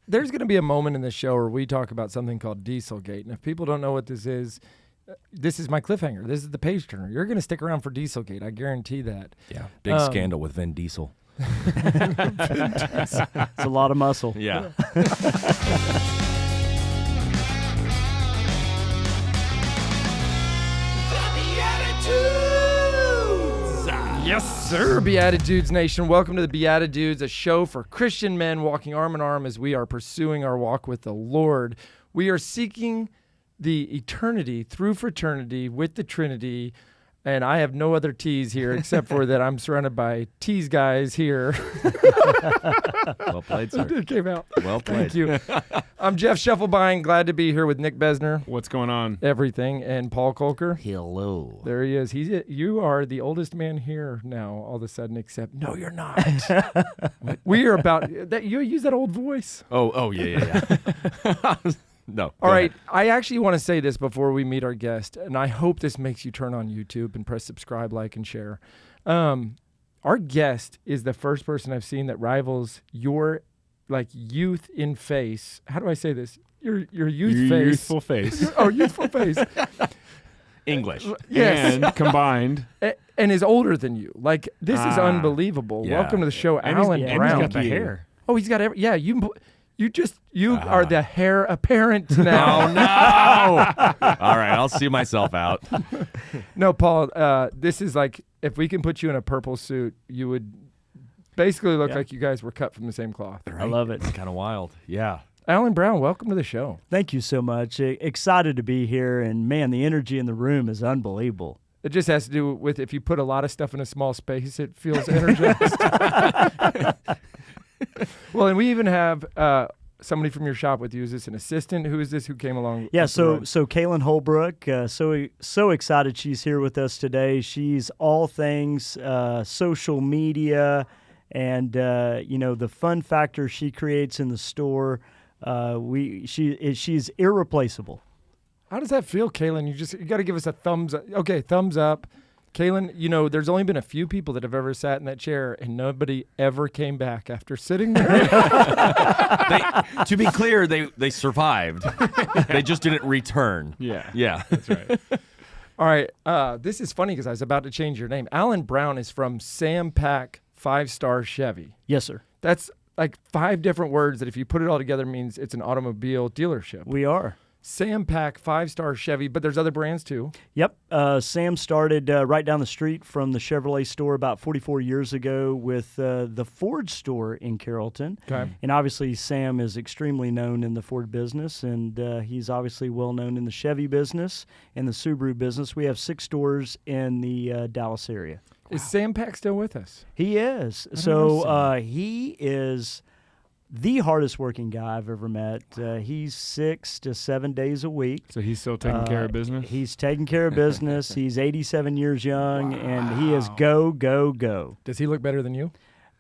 there's going to be a moment in the show where we talk about something called Dieselgate. And if people don't know what this is my cliffhanger. This is the page turner. You're going to stick around for Dieselgate. I guarantee that. Yeah. Big scandal with Vin Diesel. It's a lot of muscle. Yeah. Yes, sir, BeatiDudes Nation. Welcome to the BeatiDudes, a show for Christian men walking arm in arm as we are pursuing our walk with the Lord. We are seeking the eternity through fraternity with the Trinity, and I have no other T's here except for that I'm surrounded by T's guys here. Well played, sir. It came out. Well played. Thank you. I'm Jeff Scheffelbein. Glad to be here with Nick Besner. What's going on? Everything. And Paul Kolker. Hello. There he is. You are the oldest man here now, all of a sudden, except, no, you're not. We are about, that. You use that old voice. Oh, yeah. No. All right. I actually want to say this before we meet our guest, and I hope this makes you turn on YouTube and press subscribe, like, and share. Our guest is the first person I've seen that rivals your youth in face. How do I say this? Your youth face. Youthful face. Youthful face. English. Yes. And combined. And is older than you. Like, this is unbelievable. Yeah. Welcome to the show, And Alan he's Brown. got the hair. Oh, he's got every. Yeah, you are the hair apparent now. Oh, no. All right, I'll see myself out. No, Paul, this is like, if we can put you in a purple suit, you would basically look like you guys were cut from the same cloth. I love it. It's kind of wild. Yeah. Alan Brown, welcome to the show. Thank you so much. Excited to be here, and man, the energy in the room is unbelievable. It just has to do with if you put a lot of stuff in a small space, it feels energized. Well, and we even have somebody from your shop with you. Is this an assistant? Who is this who came along? Yeah, so Kaylin Holbrook, so excited she's here with us today. She's all things social media and the fun factor she creates in the store. She's irreplaceable. How does that feel, Kaylin? You got to give us a thumbs up. Okay, thumbs up. Kaylin, there's only been a few people that have ever sat in that chair, and nobody ever came back after sitting there. To be clear, they survived. They just didn't return. Yeah. That's right. All right. This is funny because I was about to change your name. Alan Brown is from Sam Pack 5-Star Chevy. Yes, sir. That's like 5 different words that if you put it all together means it's an automobile dealership. We are. Sam Pack 5-Star Chevy, but there's other brands too. Yep. Sam started right down the street from the Chevrolet store about 44 years ago with the Ford store in Carrollton. Okay. And obviously Sam is extremely known in the Ford business, and he's obviously well known in the Chevy business and the Subaru business. We have 6 stores in the Dallas area. Is Sam Pack still with us? He is. So he is the hardest working guy I've ever met. He's 6 to 7 days a week. So he's still taking care of business? He's taking care of business. He's 87 years young, and he is go, go, go. Does he look better than you?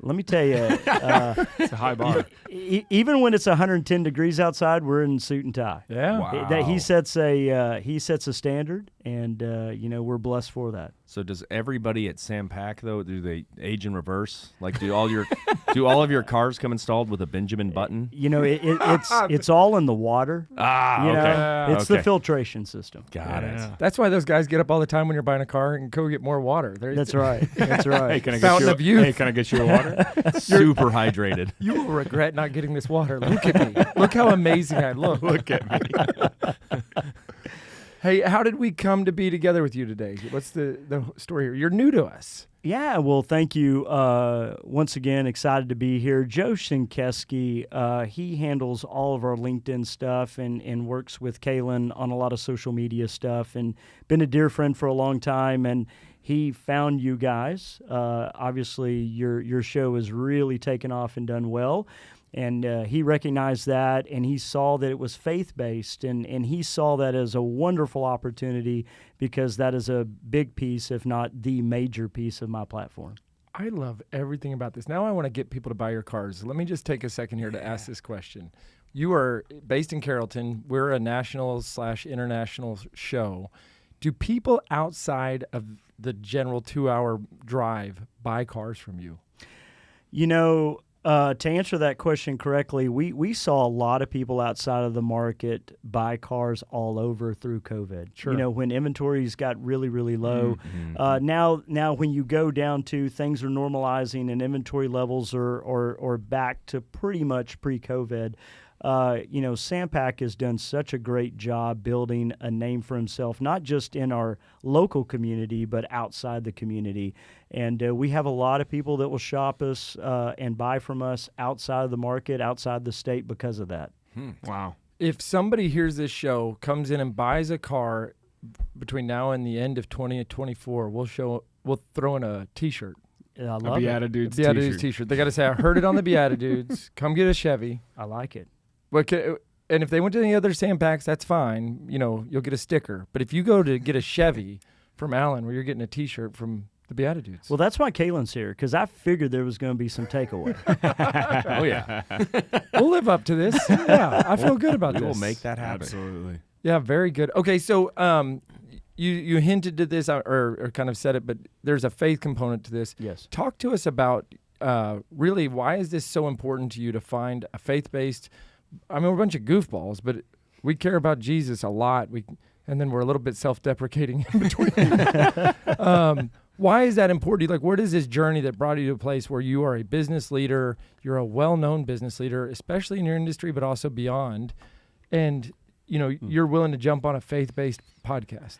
Let me tell you, It's a high bar. even when it's 110 degrees outside, we're in suit and tie. Yeah. Wow. He sets a standard, and we're blessed for that. So does everybody at Sam Pack, though, do they age in reverse? Like, do all of your cars come installed with a Benjamin Button? It's all in the water. Okay. It's the filtration system. Got it. That's why those guys get up all the time when you're buying a car and go get more water. That's right. That's right. Hey, can I Fountain of youth. Hey, can I get you a water? Super hydrated. You will regret not getting this water. Look at me. Look how amazing I look. Look at me. Hey, how did we come to be together with you today? What's the story here? You're new to us. Yeah, well, thank you. Once again, excited to be here. Joe Shinkeski, he handles all of our LinkedIn stuff and works with Kaylin on a lot of social media stuff and been a dear friend for a long time. And he found you guys. Obviously, your show has really taken off and done well. And he recognized that, and he saw that it was faith-based, and he saw that as a wonderful opportunity because that is a big piece, if not the major piece of my platform. I love everything about this. Now I want to get people to buy your cars. Let me just take a second here to ask this question. You are based in Carrollton. We're a national/international show. Do people outside of the general 2-hour drive buy cars from you? To answer that question correctly, we saw a lot of people outside of the market buy cars all over through COVID. Sure. You know, when inventories got really, really low. Mm-hmm. Now when you go down to things are normalizing and inventory levels are back to pretty much pre-COVID, you know, Sampac has done such a great job building a name for himself, not just in our local community, but outside the community. And we have a lot of people that will shop us and buy from us outside of the market, outside the state because of that. Wow. If somebody hears this show, comes in and buys a car between now and the end of 2024, we'll throw in a T-shirt. I A love it. BeatiDudes BeatiDudes t-shirt. T-shirt. They got to say, "I heard it on the BeatiDudes. Come get a Chevy." I like it. And if they went to any other Sampacs, that's fine. You know, you'll get a sticker. But if you go to get a Chevy from Allen, where you're getting a T-shirt from the BeatiDudes. Well, that's why Kaylin's here, because I figured there was going to be some takeaway. Oh yeah, We'll live up to this. Yeah, I feel good about we this. will make that happen. Absolutely. Yeah, very good. Okay, so you hinted to this or kind of said it, but there's a faith component to this. Yes. Talk to us about really why is this so important to you to find a faith-based. I mean, we're a bunch of goofballs, but we care about Jesus a lot. And then we're a little bit self-deprecating in between. Why is that important to you? Like, where does this journey that brought you to a place where you are a business leader, you're a well-known business leader, especially in your industry, but also beyond, and you know you're willing to jump on a faith-based podcast?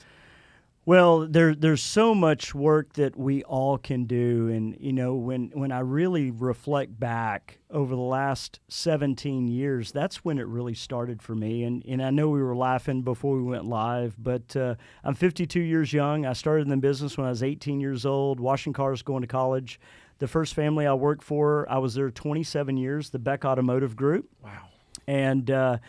Well, there's so much work that we all can do, and you know, when I really reflect back over the last 17 years, that's when it really started for me. And I know we were laughing before we went live, but I'm 52 years young. I started in the business when I was 18 years old, washing cars, going to college. The first family I worked for, I was there 27 years, the Beck Automotive Group. Wow. And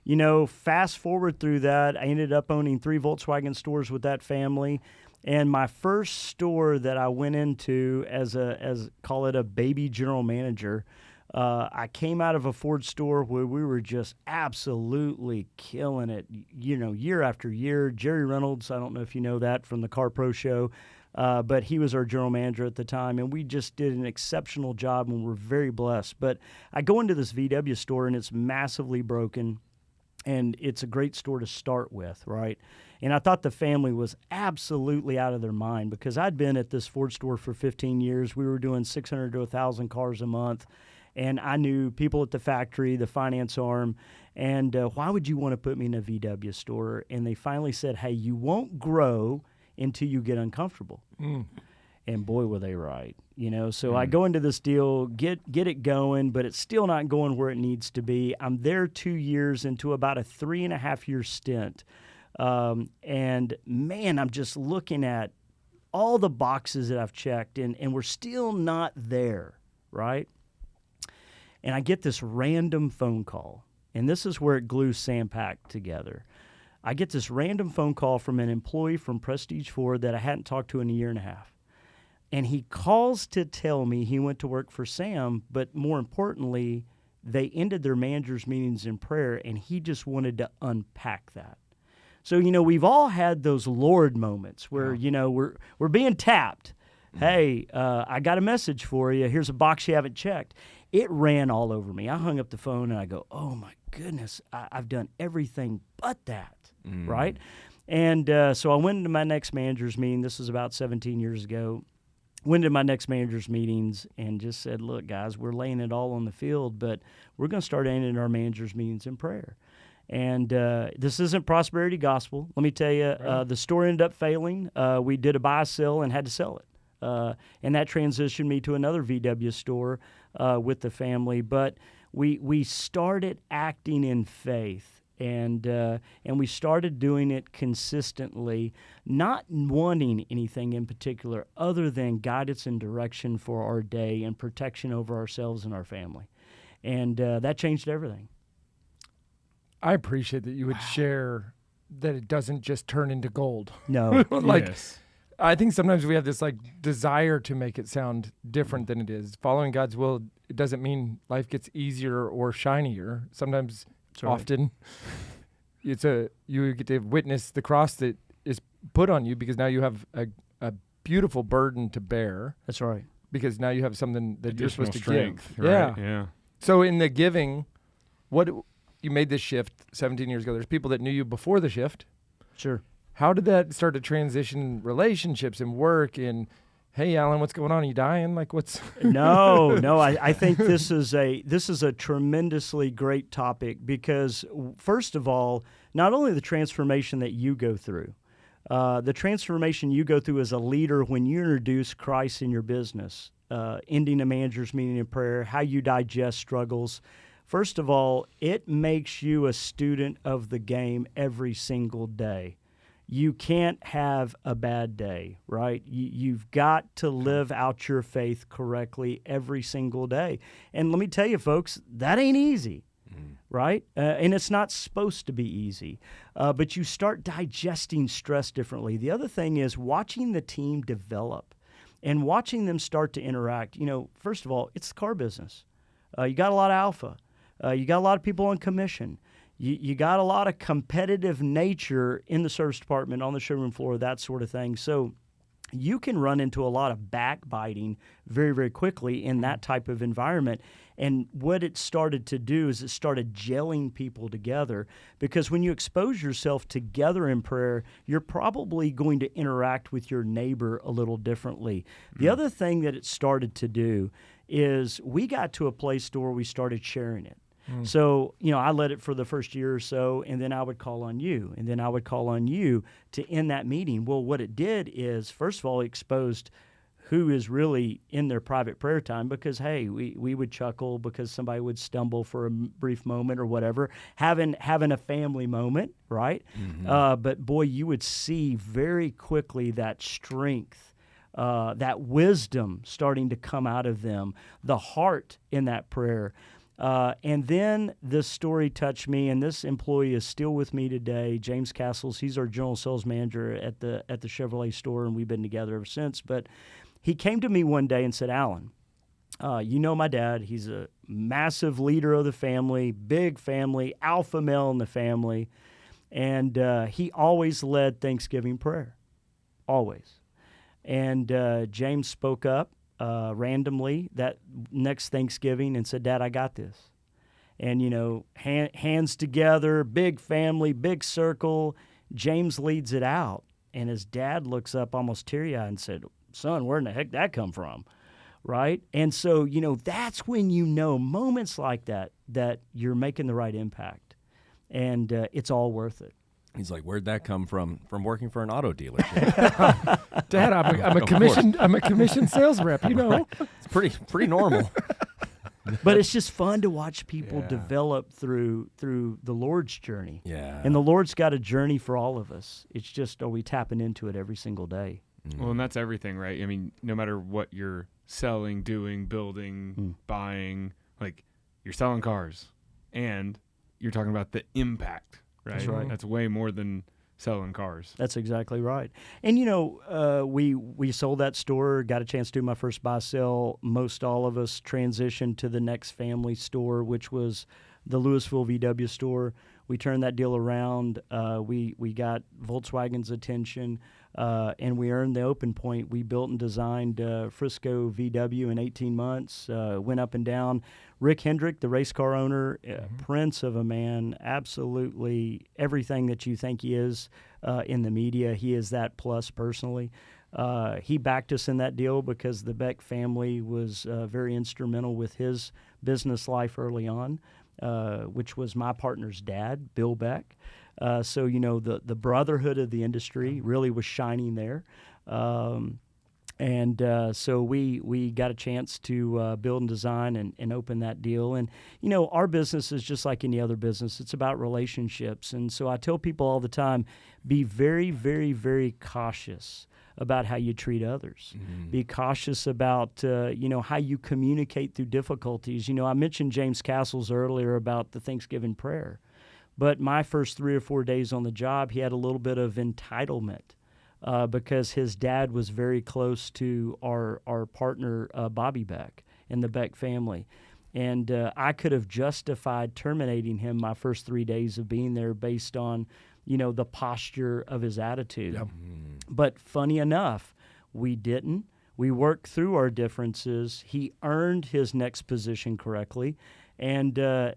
you know, fast forward through that, I ended up owning 3 Volkswagen stores with that family. And my first store that I went into as call it a baby general manager, I came out of a Ford store where we were just absolutely killing it, you know, year after year. Jerry Reynolds, I don't know if you know that from the Car Pro Show, but he was our general manager at the time, and we just did an exceptional job, and we're very blessed. But I go into this VW store, and it's massively broken. And it's a great store to start with, right? And I thought the family was absolutely out of their mind because I'd been at this Ford store for 15 years. We were doing 600 to 1,000 cars a month. And I knew people at the factory, the finance arm, and why would you want to put me in a VW store? And they finally said, hey, you won't grow until you get uncomfortable. And boy, were they right. You know, so I go into this deal, get it going, but it's still not going where it needs to be. I'm there 2 years into about a 3.5-year stint. And man, I'm just looking at all the boxes that I've checked, and we're still not there, right? And I get this random phone call, and this is where it glues Sampac together. I get this random phone call from an employee from Prestige Ford that I hadn't talked to in a year and a half. And he calls to tell me he went to work for Sam, but more importantly, they ended their managers' meetings in prayer, and he just wanted to unpack that. So, you know, we've all had those Lord moments where, you know, we're being tapped. Hey, I got a message for you. Here's a box you haven't checked. It ran all over me. I hung up the phone, and I go, oh, my goodness, I've done everything but that, right? And so I went into my next manager's meeting. This was about 17 years ago. Went to my next manager's meetings and just said, look, guys, we're laying it all on the field, but we're going to start ending our manager's meetings in prayer. And this isn't prosperity gospel. Let me tell you, the store ended up failing. We did a buy, sell, and had to sell it. And that transitioned me to another VW store with the family. But we started acting in faith. And we started doing it consistently, not wanting anything in particular other than guidance and direction for our day and protection over ourselves and our family. And that changed everything. I appreciate that you would share that it doesn't just turn into gold. No. Like, Yes. I think sometimes we have this like desire to make it sound different than it is. Following God's will, it doesn't mean life gets easier or shinier. Sometimes, right. often, you get to witness the cross that is put on you because now you have a beautiful burden to bear. That's right. because now you have something that you're Additional supposed to strength. give. Right? Yeah. Yeah. So in the giving, what you made this shift 17 years ago. There's people that knew you before the shift. Sure. How did that start to transition relationships and work? And hey, Alan, what's going on? Are you dying? Like, what's? No. I think this is a tremendously great topic because, first of all, not only the transformation that you go through, the transformation you go through as a leader when you introduce Christ in your business, ending a manager's meeting in prayer, how you digest struggles. First of all, it makes you a student of the game every single day. You can't have a bad day, right? You've got to live out your faith correctly every single day. And let me tell you, folks, that ain't easy, right? And it's not supposed to be easy. But you start digesting stress differently. The other thing is watching the team develop and watching them start to interact. You know, first of all, it's the car business. You got a lot of alpha. You got a lot of people on commission. You got a lot of competitive nature in the service department, on the showroom floor, that sort of thing. So you can run into a lot of backbiting very, very quickly in that type of environment. And what it started to do is it started gelling people together, because when you expose yourself together in prayer, you're probably going to interact with your neighbor a little differently. The other thing that it started to do is we got to a place where we started sharing it. So, you know, I led it for the first year or so, and then I would call on you, and then I would call on you to end that meeting. Well, what it did is, first of all, it exposed who is really in their private prayer time, because, hey, we would chuckle because somebody would stumble for a brief moment or whatever, having a family moment, right? But, boy, you would see very quickly that strength, that wisdom starting to come out of them, the heart in that prayer. And then this story touched me, and this employee is still with me today, James Castles. He's our general sales manager at the Chevrolet store, and we've been together ever since. But he came to me one day and said, Alan, you know my dad. He's a massive leader of the family, big family, alpha male in the family, and he always led Thanksgiving prayer, always. And James spoke up randomly that next Thanksgiving and said, Dad, I got this. And, you know, hands together, big family, big circle. James leads it out. And his dad looks up almost teary-eyed and said, son, where in the heck did that come from? Right? And so, you know, that's when you know moments like that you're making the right impact. And it's all worth it. He's like, where'd that come from? From working for an auto dealership. Dad, I'm a commissioned sales rep, you know. It's pretty normal. But it's just fun to watch people develop through the Lord's journey. Yeah. And the Lord's got a journey for all of us. It's just, are we tapping into it every single day? Well, and that's everything, right? I mean, no matter what you're selling, doing, building, buying, like, you're selling cars, and you're talking about the impact, right? That's right. That's way more than selling cars. That's exactly right. And, you know, we sold that store, got a chance to do my first buy sell. Most all of us transitioned to the next family store, which was the Louisville VW store. We turned that deal around. We got Volkswagen's attention, and we earned the open point. We built and designed Frisco VW in 18 months, went up and down. Rick Hendrick, the race car owner, prince of a man, absolutely everything that you think he is in the media, he is that plus personally. He backed us in that deal because the Beck family was very instrumental with his business life early on. Which was my partner's dad, Bill Beck. So, you know, the brotherhood of the industry really was shining there. So we got a chance to build and design and open that deal. And, you know, our business is just like any other business. It's about relationships. And so I tell people all the time, be very, very, very cautious about how you treat others. Be cautious about, you know, how you communicate through difficulties. You know, I mentioned James Castles earlier about the Thanksgiving prayer, but my first 3 or 4 days on the job, he had a little bit of entitlement because his dad was very close to our partner, Bobby Beck, and the Beck family. And I could have justified terminating him my first 3 days of being there based on, you know, the posture of his attitude. Yep. But funny enough, we didn't. We worked through our differences. He earned his next position correctly. And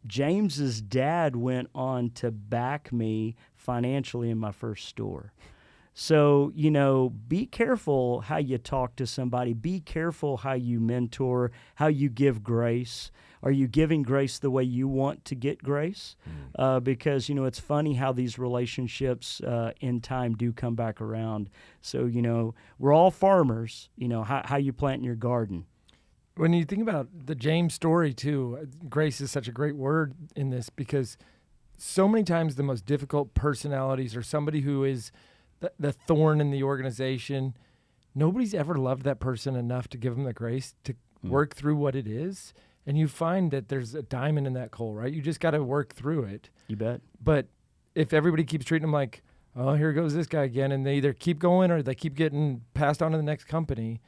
James's dad went on to back me financially in my first store. So, be careful how you talk to somebody. Be careful how you mentor, how you give grace. Are you giving grace the way you want to get grace? Because, it's funny how these relationships in time do come back around. So, we're all farmers, how you plant in your garden. When you think about the James story, too, grace is such a great word in this because so many times the most difficult personalities are somebody who is the thorn in the organization. Nobody's ever loved that person enough to give them the grace to work through what it is. And you find that there's a diamond in that coal, right? You just got to work through it. You bet. But if everybody keeps treating them like, oh, here goes this guy again, and they either keep going or they keep getting passed on to the next company,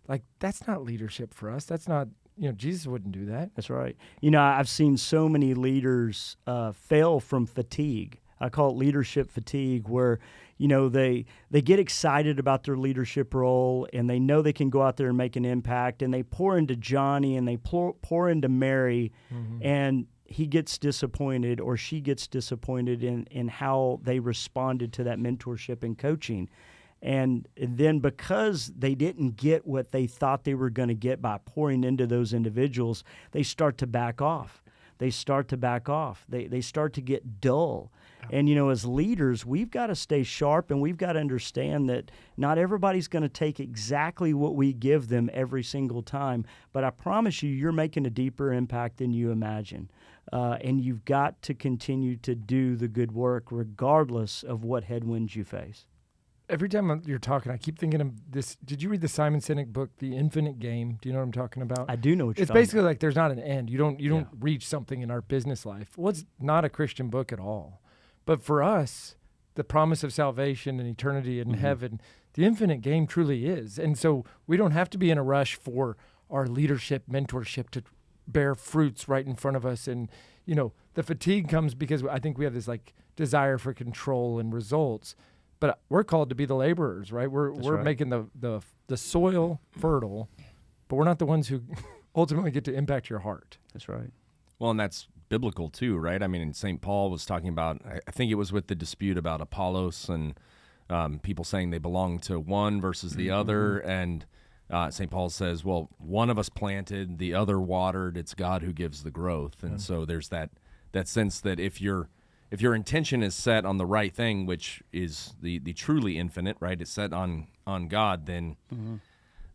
like that's not leadership for us. That's not, Jesus wouldn't do that. That's right. I've seen so many leaders fail from fatigue. I call it leadership fatigue, where they get excited about their leadership role and they know they can go out there and make an impact, and they pour into Johnny and they pour into Mary, and he gets disappointed or she gets disappointed in how they responded to that mentorship and coaching. And then because they didn't get what they thought they were going to get by pouring into those individuals, they start to back off. They start to get dull. And, as leaders, we've got to stay sharp, and we've got to understand that not everybody's going to take exactly what we give them every single time. But I promise you, you're making a deeper impact than you imagine. And you've got to continue to do the good work regardless of what headwinds you face. Every time you're talking, I keep thinking of this. Did you read the Simon Sinek book, The Infinite Game? Do you know what I'm talking about? I do know what you're It's talking basically about. like there's not an end. You don't reach something in our business life. Well, it's not a Christian book at all. But for us, the promise of salvation and eternity in heaven, the infinite game truly is. And so we don't have to be in a rush for our leadership, mentorship to bear fruits right in front of us. And, the fatigue comes because I think we have this like desire for control and results. But we're called to be the laborers, right? We're right. making the soil fertile, but we're not the ones who ultimately get to impact your heart. That's right. Well, and that's biblical too, right? I mean, and St. Paul was talking about, I think it was with the dispute about Apollos and people saying they belong to one versus the other. And St. Paul says, well, one of us planted, the other watered. It's God who gives the growth. And so there's that sense that if your intention is set on the right thing, which is the truly infinite, right? It's set on God, then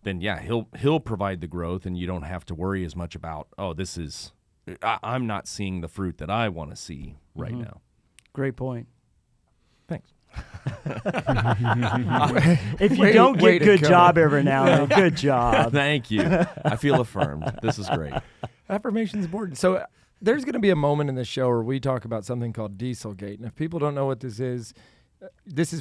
yeah, he'll provide the growth, and you don't have to worry as much about, I'm not seeing the fruit that I want to see right now. Great point. Thanks. If you don't get good job every now and then, good job. Thank you. I feel affirmed. This is great. Affirmation's important. So there's going to be a moment in the show where we talk about something called Dieselgate. And if people don't know what this is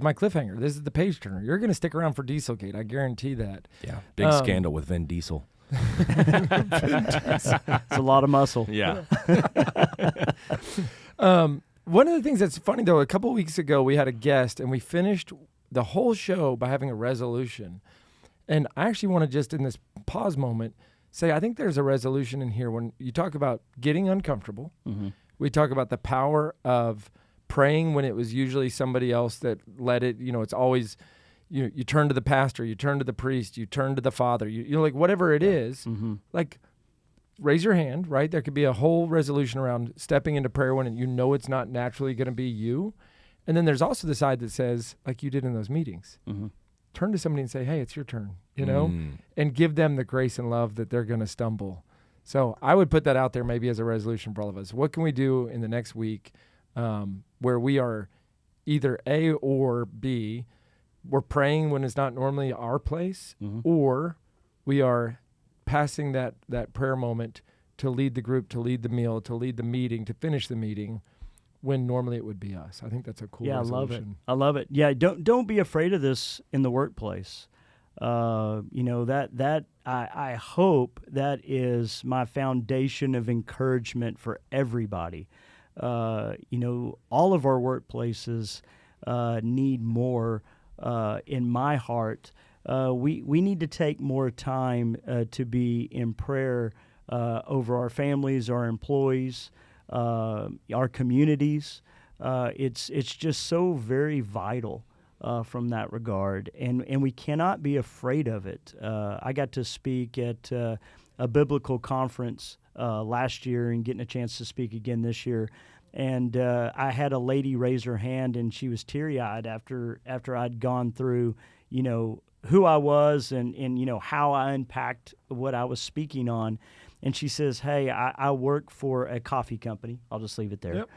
my cliffhanger. This is the page turner. You're going to stick around for Dieselgate. I guarantee that. Yeah. Big scandal with Vin Diesel. It's a lot of muscle. Yeah. One of the things that's funny, though, a couple weeks ago we had a guest, and we finished the whole show by having a resolution. And I actually want to just, in this pause moment, say I think there's a resolution in here when you talk about getting uncomfortable. We talk about the power of praying when it was usually somebody else that led it. It's always you turn to the pastor, you turn to the priest, you turn to the father, like whatever it is, like raise your hand, right? There could be a whole resolution around stepping into prayer when it's not naturally going to be you. And then there's also the side that says, like you did in those meetings, turn to somebody and say, hey, it's your turn, and give them the grace and love that they're going to stumble. So I would put that out there maybe as a resolution for all of us. What can we do in the next week where we are either A or B, we're praying when it's not normally our place, or we are passing that prayer moment to lead the group, to lead the meal, to lead the meeting, to finish the meeting when normally it would be us. I think that's a cool resolution. I love it. Yeah, don't be afraid of this in the workplace. I hope that is my foundation of encouragement for everybody. All of our workplaces need more, in my heart, we need to take more time to be in prayer over our families, our employees, our communities. It's just so very vital from that regard, and we cannot be afraid of it. I got to speak at a biblical conference last year and getting a chance to speak again this year. And I had a lady raise her hand, and she was teary-eyed after I'd gone through, who I was and how I unpacked what I was speaking on. And she says, hey, I work for a coffee company. I'll just leave it there. Yep.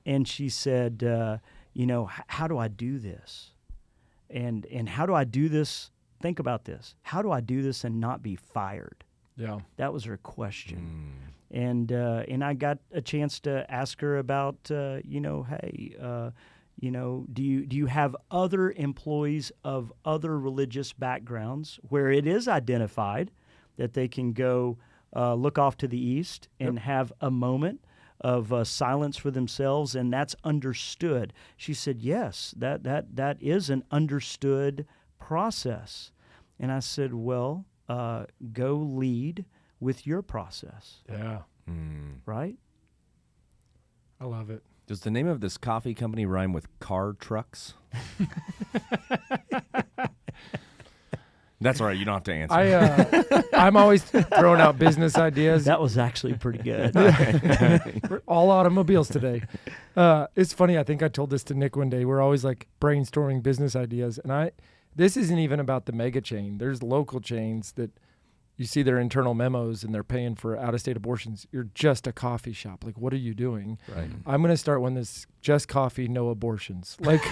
And she said, how do I do this? And how do I do this? Think about this. How do I do this and not be fired? Yeah. That was her question. And I got a chance to ask her about, hey, do you have other employees of other religious backgrounds where it is identified that they can go look off to the east and have a moment of silence for themselves, and that's understood? She said, yes, that is an understood process. And I said, well, go lead with your process. Yeah. Right? I love it. Does the name of this coffee company rhyme with car trucks? That's all right. You don't have to answer. I'm always throwing out business ideas. That was actually pretty good. We're all automobiles today. It's funny. I think I told this to Nick one day. We're always like brainstorming business ideas. And this isn't even about the mega chain. There's local chains that you see their internal memos and they're paying for out-of-state abortions. You're just a coffee shop. Like, what are you doing? Right. I'm going to start one that's just coffee, no abortions. Like,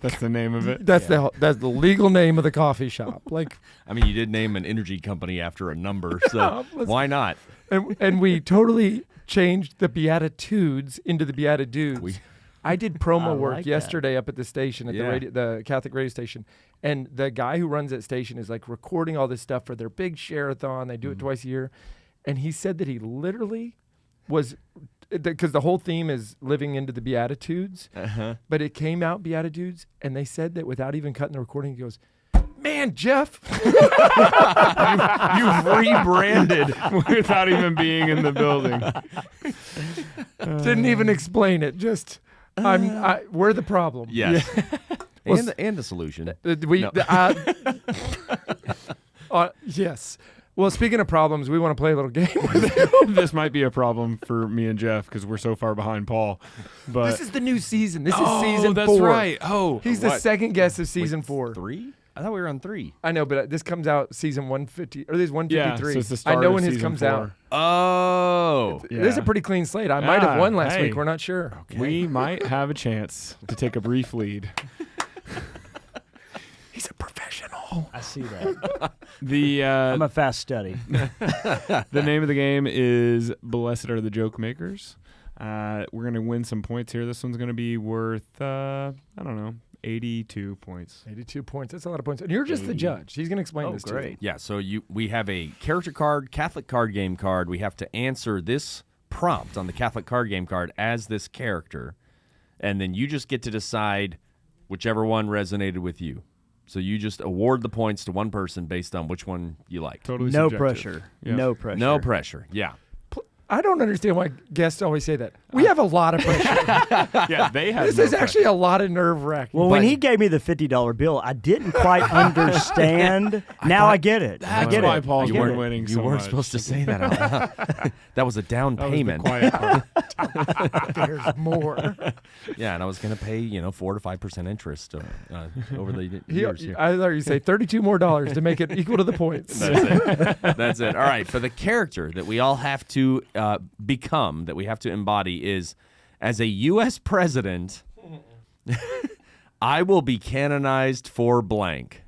That's the name of it. that's the legal name of the coffee shop. Like, I mean, you did name an energy company after a number, so why not? and we totally changed the BeatiDudes into the BeatiDudes. I did promo work like yesterday up at the station, at the Catholic radio station. And the guy who runs that station is like recording all this stuff for their big share-a-thon. They do it twice a year. And he said that he literally was, because the whole theme is living into the Beatitudes, but it came out Beatitudes, and they said that without even cutting the recording, he goes, man, Jeff. You've rebranded. Without even being in the building. Didn't even explain it. Just, we're the problem. Yes. And the solution. Yes. Well, speaking of problems, we want to play a little game with you. This might be a problem for me and Jeff because we're so far behind Paul. But This is the new season. This is season 4. That's right. Oh, He's the second guest of season 4. 3? I thought we were on 3. I know, but this comes out season 150, or this is 153. So it's the start I know of when his season comes 4. out. Oh. This is a pretty clean slate. I might have won last hey. week. We're not sure. We might have a chance to take a brief lead. He's a professional. I see that. I'm a fast study. The name of the game is Blessed Are the Joke Makers. We're going to win some points here. This one's going to be worth, 82 points. 82 points. That's a lot of points. And you're just the judge. He's going to explain this to you. Yeah, so we have a character card, Catholic card game card. We have to answer this prompt on the Catholic card game card as this character, and then you just get to decide whichever one resonated with you. So you just award the points to one person based on which one you like. Totally No subjective. pressure. Yeah. No pressure. No pressure. Yeah. I don't understand why guests always say that. We have a lot of pressure. Yeah, they have This no is actually a lot of nerve-wracking. Well, when he gave me the $50 bill, I didn't quite understand. Now I get it. I That's get why it. Paul's I get been it. winning You so weren't much. supposed to say that out loud. That was a down That was the payment. quiet part. There's more. Yeah, and I was going to pay 4 to 5% interest over the years. Here. I thought you say $32 more to make it equal to the points. That's it. That's it. All right. For the character that we all have to become, that we have to embody, is as a U.S. president, I will be canonized for blank.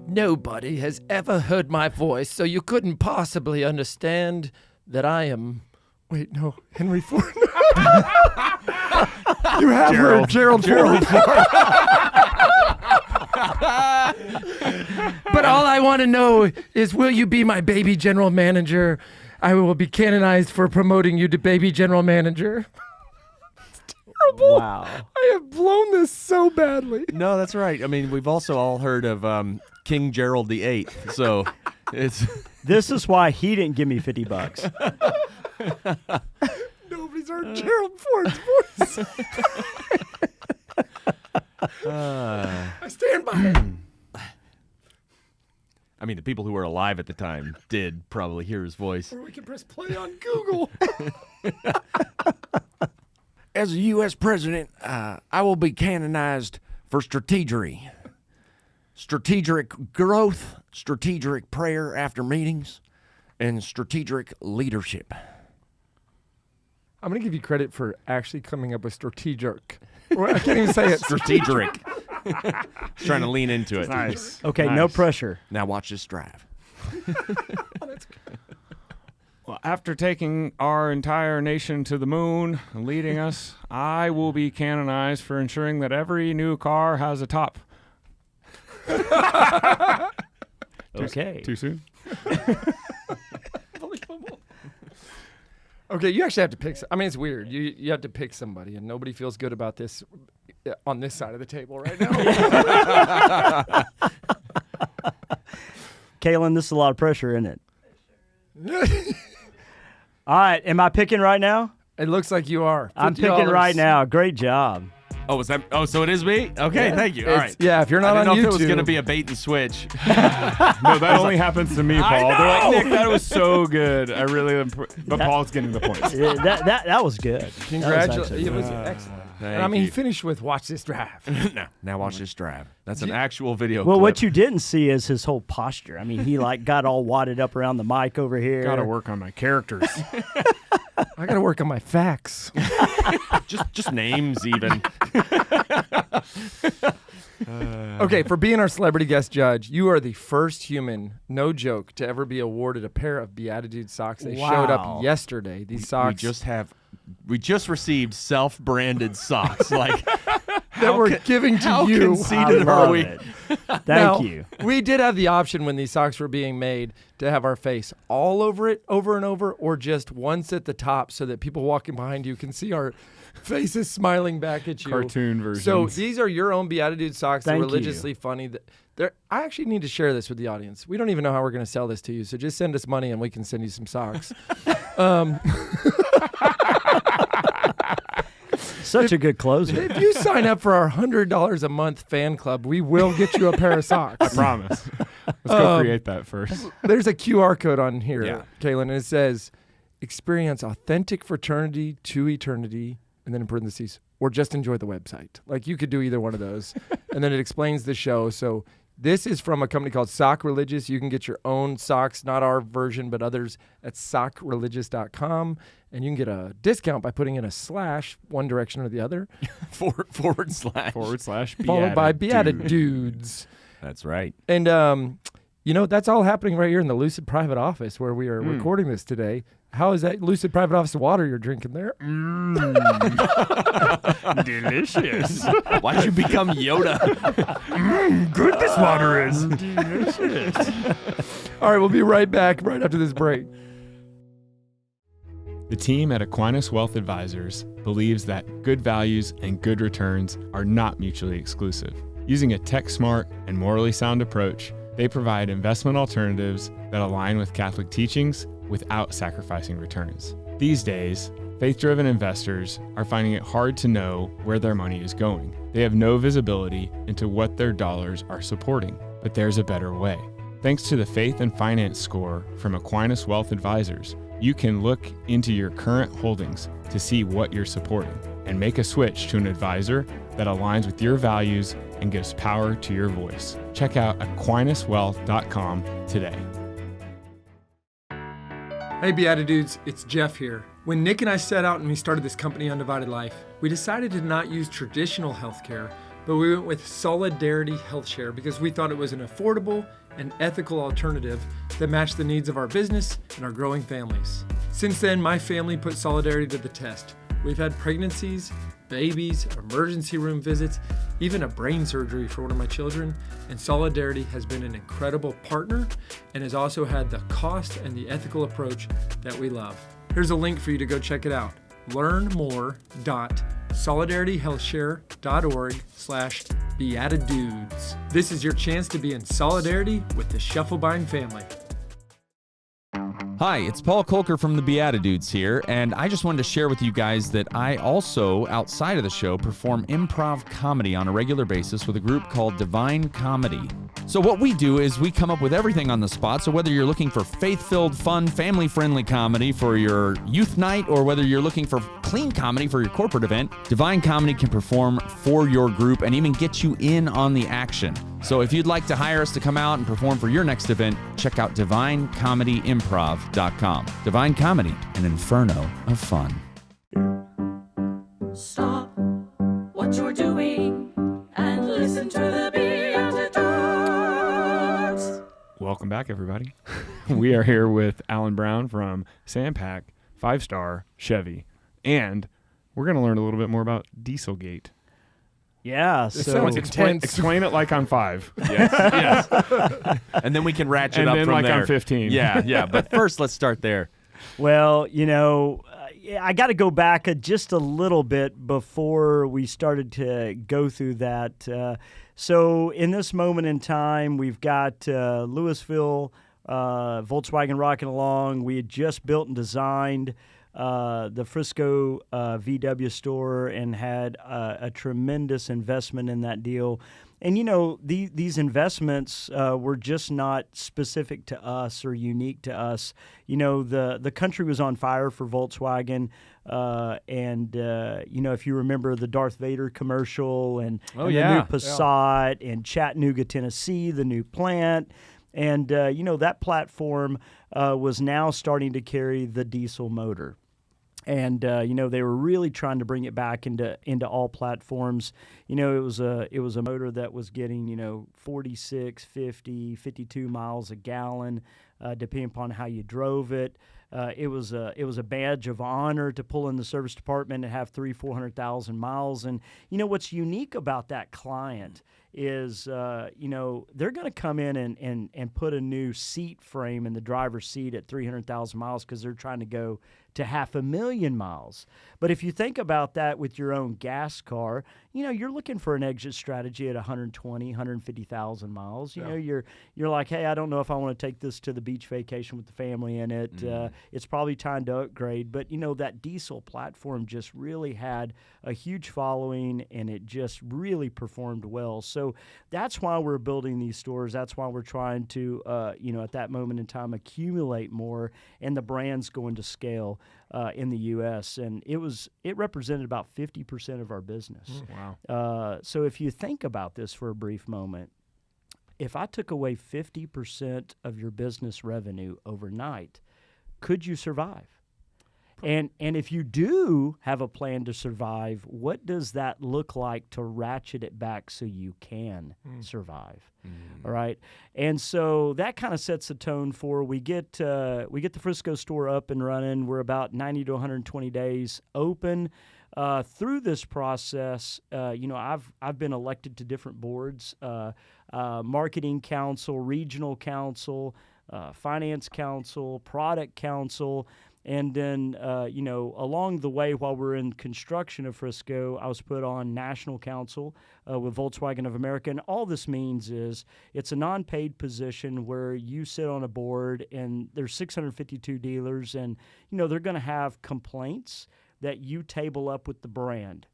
Nobody has ever heard my voice, so you couldn't possibly understand that I am. Wait, no, Henry Ford. You have heard Gerald Ford. But all I want to know is, will you be my baby general manager? I will be canonized for promoting you to baby general manager. terrible. Wow. I have blown this so badly. No, that's right. I mean, we've also all heard of King Gerald VIII. So it's This is why he didn't give me $50. Nobody's heard Gerald Ford's voice. I stand by it. I mean, the people who were alive at the time did probably hear his voice. Or we can press play on Google. As a U.S. president, I will be canonized for strategery. Strategic growth, strategic prayer after meetings, and strategic leadership. I'm going to give you credit for actually coming up with strategic. Well, I can't even say it. Strategic. Trying to lean into it. Nice. Okay, no pressure. Now watch this drive. Well, after taking our entire nation to the moon and leading us, I will be canonized for ensuring that every new car has a top. Okay. Too soon? Okay, you actually have to pick. I mean, it's weird. You have to pick somebody, and nobody feels good about this on this side of the table right now. Kaylin, this is a lot of pressure, isn't it? All right, am I picking right now? It looks like you are. I'm $50. picking right now. Great job. Oh, was that? Oh, so it is me? Okay, thank you. All right. Yeah, if you're not I on didn't know YouTube, if it was going to be a bait and switch. No, that only happens to me, Paul. They're like, Nick, that was so good. I really, but Paul's getting the points. Yeah, that was good. congratulations. That was It was actually excellent. Thank And I mean, he you. finished with "Watch this drive." Now watch this drive. That's an actual video Well, clip. what you didn't see is his whole posture. I mean, he got all wadded up around the mic over here. Got to work on my characters. I got to work on my facts. just names even. Okay, for being our celebrity guest judge, you are the first human, no joke, to ever be awarded a pair of BeatiDudes socks. They showed Wow. up yesterday. These socks We just received self-branded socks. Like that we're giving to how you. conceited I are love we? it. Thank Now, you. We did have the option when these socks were being made to have our face all over it, over and over, or just once at the top so that people walking behind you can see our faces smiling back at you. Cartoon versions. So these are your own BeatiDudes socks. They're Thank religiously funny. I actually need to share this with the audience. We don't even know how we're going to sell this to you, so just send us money and we can send you some socks. Such a good closer. If you sign up for our $100 a month fan club, we will get you a pair of I socks. promise. Let's go create that first. There's a QR code on here, Yeah. Kaylin, and it says, experience authentic fraternity to eternity, and then in parentheses, or just enjoy the website. Like, you could do either one of those. And then it explains the show. So this is from a company called Sock Religious. You can get your own socks, not our version, but others at sockreligious.com. And you can get a discount by putting in a / one direction or the other, forward slash. followed by BeatiDude. BeatiDudes. That's right. And, that's all happening right here in the Lucid Private Office where we are recording this today. How is that Lucid Private Office water you're drinking there? Delicious. Why'd you become Yoda? Good this water is. All right, we'll be right back right after this break. The team at Aquinas Wealth Advisors believes that good values and good returns are not mutually exclusive. Using a tech-smart and morally sound approach, they provide investment alternatives that align with Catholic teachings without sacrificing returns. These days, faith-driven investors are finding it hard to know where their money is going. They have no visibility into what their dollars are supporting, but there's a better way. Thanks to the Faith and Finance Score from Aquinas Wealth Advisors, you can look into your current holdings to see what you're supporting and make a switch to an advisor that aligns with your values and gives power to your voice. Check out AquinasWealth.com today. Hey BeatiDudes, it's Jeff here. When Nick and I set out and we started this company, Undivided Life, we decided to not use traditional healthcare, but we went with Solidarity HealthShare because we thought it was an affordable and ethical alternative that matched the needs of our business and our growing families. Since then, my family put Solidarity to the test. We've had pregnancies, babies, emergency room visits, even a brain surgery for one of my children, and Solidarity has been an incredible partner and has also had the cost and the ethical approach that we love. Here's a link for you to go check it out. learnmore.solidarity.com. solidarityhealthshare.org/BeatiDudes. This is your chance to be in solidarity with the Scheffelbein family. Hi, it's Paul Kolker from the BeatiDudes here, and I just wanted to share with you guys that I also, outside of the show, perform improv comedy on a regular basis with a group called Divine Comedy. So what we do is we come up with everything on the spot, so whether you're looking for faith-filled, fun, family-friendly comedy for your youth night, or whether you're looking for clean comedy for your corporate event, Divine Comedy can perform for your group and even get you in on the action. So if you'd like to hire us to come out and perform for your next event, check out DivineComedyImprov.com. Divine Comedy, an inferno of fun. Stop what you're doing and listen to the BeatiDudes. Welcome back, everybody. We are here with Alan Brown from Sandpack, 5-star Chevy, and we're going to learn a little bit more about Dieselgate. Yeah, so Explain it like I'm 5. Yes. And then we can ratchet And up then from like there. I'm 15. Yeah. But first, let's start there. Well, I got to go back just a little bit before we started to go through that. So in this moment in time, we've got Louisville, Volkswagen rocking along. We had just built and designed the Frisco VW store and had a tremendous investment in that deal. And, these investments were just not specific to us or unique to us. The country was on fire for Volkswagen. If you remember the Darth Vader commercial and the new Passat and Chattanooga, Tennessee, the new plant. And, that platform was now starting to carry the diesel motor. And they were really trying to bring it back into all platforms. It was a motor that was getting 46, 50, 52 miles a gallon, depending upon how you drove it. It was a badge of honor to pull in the service department and have 400,000 miles. And what's unique about that client is they're going to come in and put a new seat frame in the driver's seat at 300,000 miles because they're trying to go to 500,000 miles. But if you think about that with your own gas car, you're looking for an exit strategy at 120, 150,000 miles. You're like, hey, I don't know if I want to take this to the beach vacation with the family in it. It's probably time to upgrade. But, that diesel platform just really had a huge following, and it just really performed well. So that's why we're building these stores. That's why we're trying to, at that moment in time, accumulate more, and the brand's going to scale in the U.S. And it represented about 50% of our business. Wow. So if you think about this for a brief moment, if I took away 50% of your business revenue overnight, could you survive? And if you do have a plan to survive, what does that look like to ratchet it back so you can survive? All right, and so that kind of sets the tone for we get the Frisco store up and running. We're about 90 to 120 days open. Through this process, I've been elected to different boards, marketing council, regional council, finance council, product council. And then, along the way, while we're in construction of Frisco, I was put on national council with Volkswagen of America. And all this means is it's a non-paid position where you sit on a board, and there's 652 dealers, and, they're going to have complaints that you table up with the brand.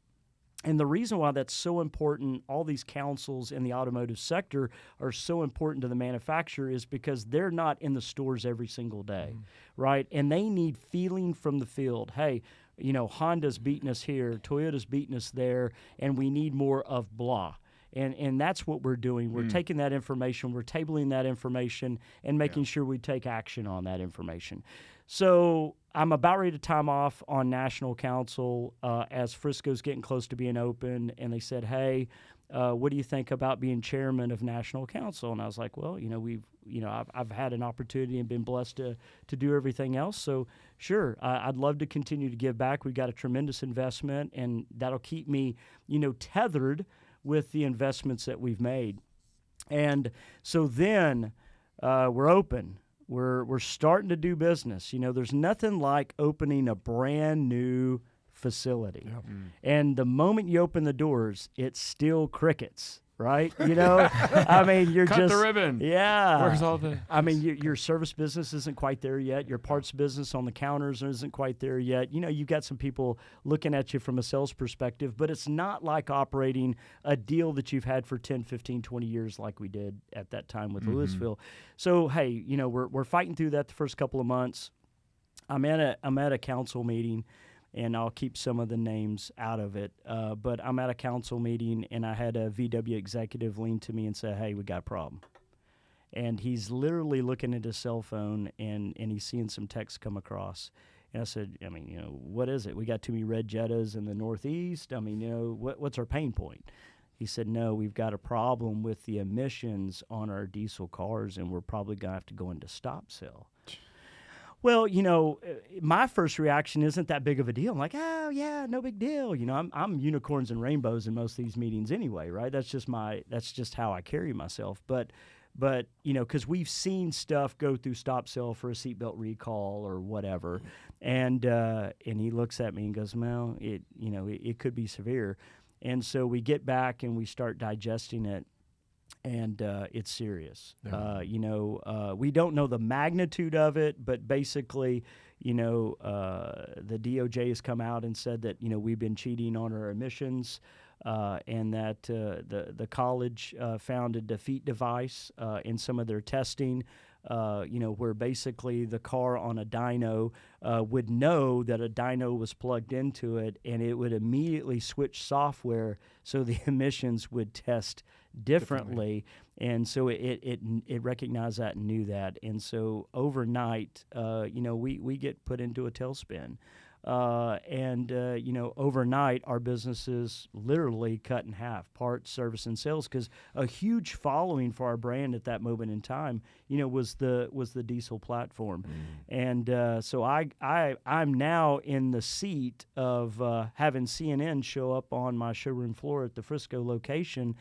And the reason why that's so important, all these councils in the automotive sector are so important to the manufacturer, is because they're not in the stores every single day, right? And they need feeling from the field. Hey, Honda's beating us here, Toyota's beating us there, and we need more of blah. And that's what we're doing. We're taking that information, we're tabling that information, and making sure we take action on that information. So I'm about ready to time off on National Council as Frisco's getting close to being open, and they said, hey, what do you think about being chairman of National Council? And I was like, well, I've had an opportunity and been blessed to do everything else. So sure, I'd love to continue to give back. We've got a tremendous investment, and that'll keep me, tethered with the investments that we've made. And so then we're open. We're starting to do business. There's nothing like opening a brand new facility. Yep. And the moment you open the doors, it's still crickets, right? You know, I mean, you're Cut just the ribbon. Yeah. Where's all the? I mean, your service business isn't quite there yet. Your parts business on the counters isn't quite there yet. You know, you've got some people looking at you from a sales perspective, but it's not like operating a deal that you've had for 10, 15, 20 years like we did at that time with Louisville. So, hey, you know, we're fighting through that the first couple of months. I'm at a council meeting, and I'll keep some of the names out of it. But I'm at a council meeting, and I had a VW executive lean to me and say, hey, we got a problem. And he's literally looking at his cell phone, and he's seeing some text come across. And I said, I mean, you know, what is it? We got too many red Jettas in the Northeast. I mean, you know, what's our pain point? He said, no, we've got a problem with the emissions on our diesel cars, and we're probably going to have to go into stop sell. Well, you know, my first reaction isn't that big of a deal. I'm like, oh yeah, no big deal. You know, I'm unicorns and rainbows in most of these meetings anyway, right? That's just how I carry myself. But you know, because we've seen stuff go through stop sell for a seatbelt recall or whatever, and he looks at me and goes, well, it could be severe, and so we get back and we start digesting it. And it's serious. Yeah. You know, we don't know the magnitude of it, but basically, you know, the DOJ has come out and said that, you know, we've been cheating on our emissions, and that the college found a defeat device in some of their testing, you know, where basically the car on a dyno would know that a dyno was plugged into it, and it would immediately switch software so the emissions would test differently. And so it recognized that and knew that. And so overnight, you know, we get put into a tailspin. You know, overnight, our businesses literally cut in half, parts, service, and sales, because a huge following for our brand at that moment in time, you know, was the diesel platform. And so I'm now in the seat of having CNN show up on my showroom floor at the Frisco location.